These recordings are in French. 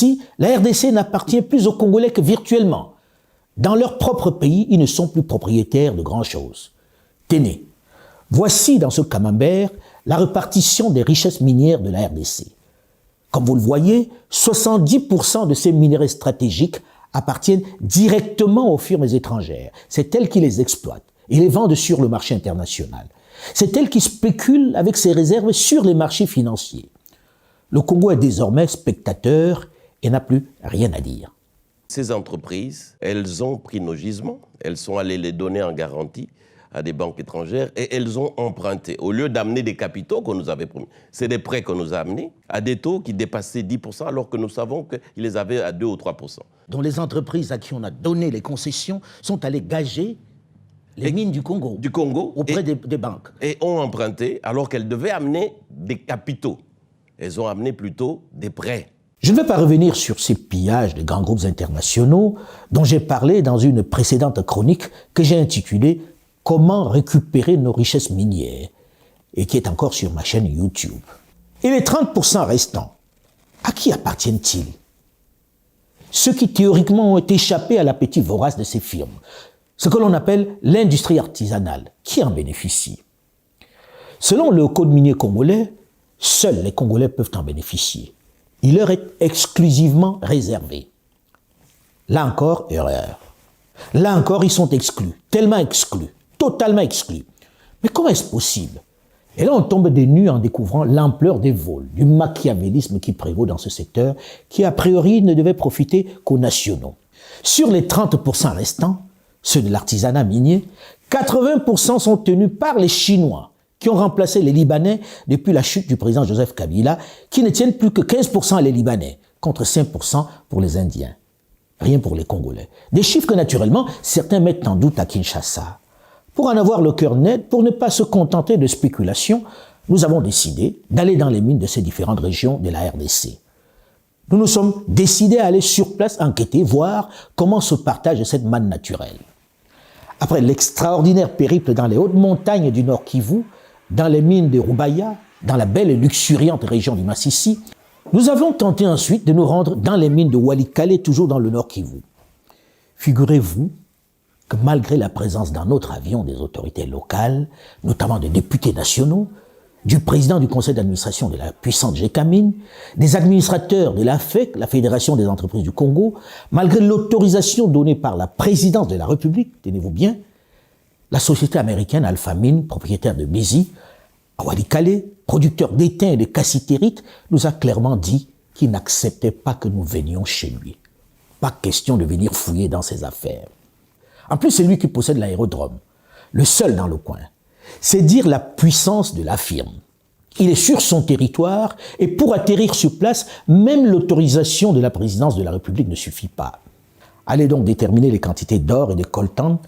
Ainsi, la RDC n'appartient plus aux Congolais que virtuellement. Dans leur propre pays, ils ne sont plus propriétaires de grand-chose. Tenez, voici dans ce camembert la répartition des richesses minières de la RDC. Comme vous le voyez, 70% de ces minerais stratégiques appartiennent directement aux firmes étrangères. C'est elles qui les exploitent et les vendent sur le marché international. C'est elles qui spéculent avec ces réserves sur les marchés financiers. Le Congo est désormais spectateur et n'a plus rien à dire. Ces entreprises, elles ont pris nos gisements, elles sont allées les donner en garantie à des banques étrangères et elles ont emprunté. Au lieu d'amener des capitaux qu'on nous avait promis, c'est des prêts qu'on nous a amenés à des taux qui dépassaient 10% alors que nous savons qu'ils les avaient à 2 ou 3%. Dont les entreprises à qui on a donné les concessions sont allées gager les mines du Congo auprès des banques. Et ont emprunté alors qu'elles devaient amener des capitaux. Elles ont amené plutôt des prêts. Je ne vais pas revenir sur ces pillages de grands groupes internationaux dont j'ai parlé dans une précédente chronique que j'ai intitulée « Comment récupérer nos richesses minières » et qui est encore sur ma chaîne YouTube. Et les 30% restants, à qui appartiennent-ils? Ceux qui théoriquement ont échappé à l'appétit vorace de ces firmes, ce que l'on appelle l'industrie artisanale, qui en bénéficie? Selon le code minier congolais, seuls les Congolais peuvent en bénéficier. Il leur est exclusivement réservé. Là encore, erreur. Là encore, ils sont exclus, tellement exclus, totalement exclus. Mais comment est-ce possible? Et là, on tombe des nues en découvrant l'ampleur des vols, du machiavélisme qui prévaut dans ce secteur, qui a priori ne devait profiter qu'aux nationaux. Sur les 30% restants, ceux de l'artisanat minier, 80% sont tenus par les Chinois, qui ont remplacé les Libanais depuis la chute du président Joseph Kabila, qui ne tiennent plus que 15% les Libanais, contre 5% pour les Indiens. Rien pour les Congolais. Des chiffres que, naturellement, certains mettent en doute à Kinshasa. Pour en avoir le cœur net, pour ne pas se contenter de spéculations, nous avons décidé d'aller dans les mines de ces différentes régions de la RDC. Nous nous sommes décidés à aller sur place enquêter, voir comment se partage cette manne naturelle. Après l'extraordinaire périple dans les hautes montagnes du Nord Kivu, dans les mines de Rubaya, dans la belle et luxuriante région du Massissi, nous avons tenté ensuite de nous rendre dans les mines de Walikale, toujours dans le Nord Kivu. Figurez-vous que malgré la présence dans notre avion des autorités locales, notamment des députés nationaux, du président du conseil d'administration de la puissante GECAMINE, des administrateurs de l'AFEC, la Fédération des entreprises du Congo, malgré l'autorisation donnée par la présidence de la République, tenez-vous bien, la société américaine Alphamine, propriétaire de Bézi, à Walikale, producteur d'étain et de cassitérite, nous a clairement dit qu'il n'acceptait pas que nous venions chez lui. Pas question de venir fouiller dans ses affaires. En plus, c'est lui qui possède l'aérodrome, le seul dans le coin. C'est dire la puissance de la firme. Il est sur son territoire et pour atterrir sur place, même l'autorisation de la présidence de la République ne suffit pas. Allez donc déterminer les quantités d'or et de coltan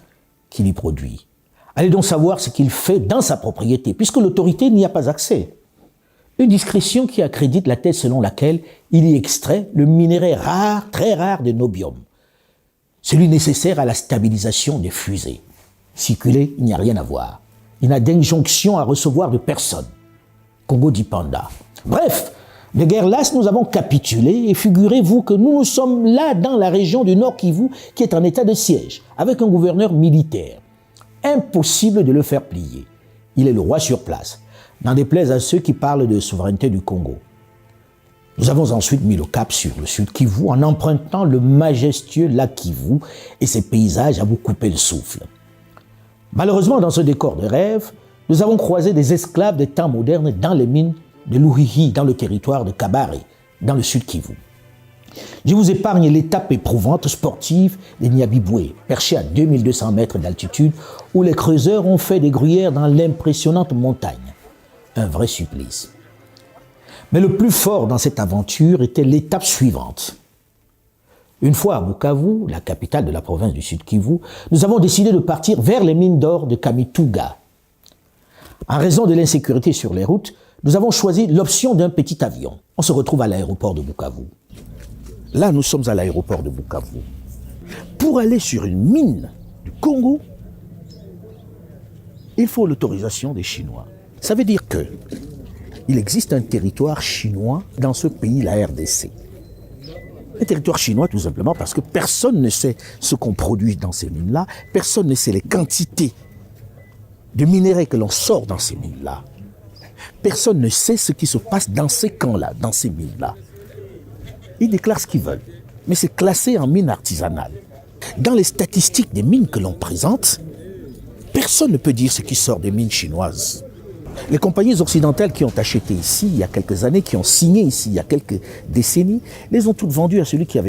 qu'il y produit. Allez donc savoir ce qu'il fait dans sa propriété, puisque l'autorité n'y a pas accès. Une discrétion qui accrédite la thèse selon laquelle il y extrait le minerai rare, très rare de nobium, celui nécessaire à la stabilisation des fusées. Circuler, il n'y a rien à voir. Il n'a d'injonction à recevoir de personne. Congo dit panda. Bref, de guerre lasse, nous avons capitulé et figurez-vous que nous sommes là dans la région du Nord Kivu qui est en état de siège, avec un gouverneur militaire. Impossible de le faire plier. Il est le roi sur place, n'en déplaise à ceux qui parlent de souveraineté du Congo. Nous avons ensuite mis le cap sur le sud Kivu en empruntant le majestueux lac Kivu et ses paysages à vous couper le souffle. Malheureusement, dans ce décor de rêve, nous avons croisé des esclaves de temps modernes dans les mines de Luhihi, dans le territoire de Kabare, dans le sud Kivu. Je vous épargne l'étape éprouvante sportive des Nyabibwe, perchée à 2200 mètres d'altitude, où les creuseurs ont fait des gruyères dans l'impressionnante montagne. Un vrai supplice. Mais le plus fort dans cette aventure était l'étape suivante. Une fois à Bukavu, la capitale de la province du Sud Kivu, nous avons décidé de partir vers les mines d'or de Kamituga. En raison de l'insécurité sur les routes, nous avons choisi l'option d'un petit avion. On se retrouve à l'aéroport de Bukavu. Là, nous sommes à l'aéroport de Bukavu. Pour aller sur une mine du Congo, il faut l'autorisation des Chinois. Ça veut dire que il existe un territoire chinois dans ce pays, la RDC. Un territoire chinois tout simplement parce que personne ne sait ce qu'on produit dans ces mines-là, personne ne sait les quantités de minerais que l'on sort dans ces mines-là. Personne ne sait ce qui se passe dans ces camps-là, dans ces mines-là. Ils déclarent ce qu'ils veulent, mais c'est classé en mine artisanale. Dans les statistiques des mines que l'on présente, personne ne peut dire ce qui sort des mines chinoises. Les compagnies occidentales qui ont acheté ici il y a quelques années, qui ont signé ici il y a quelques décennies, les ont toutes vendues à celui qui avait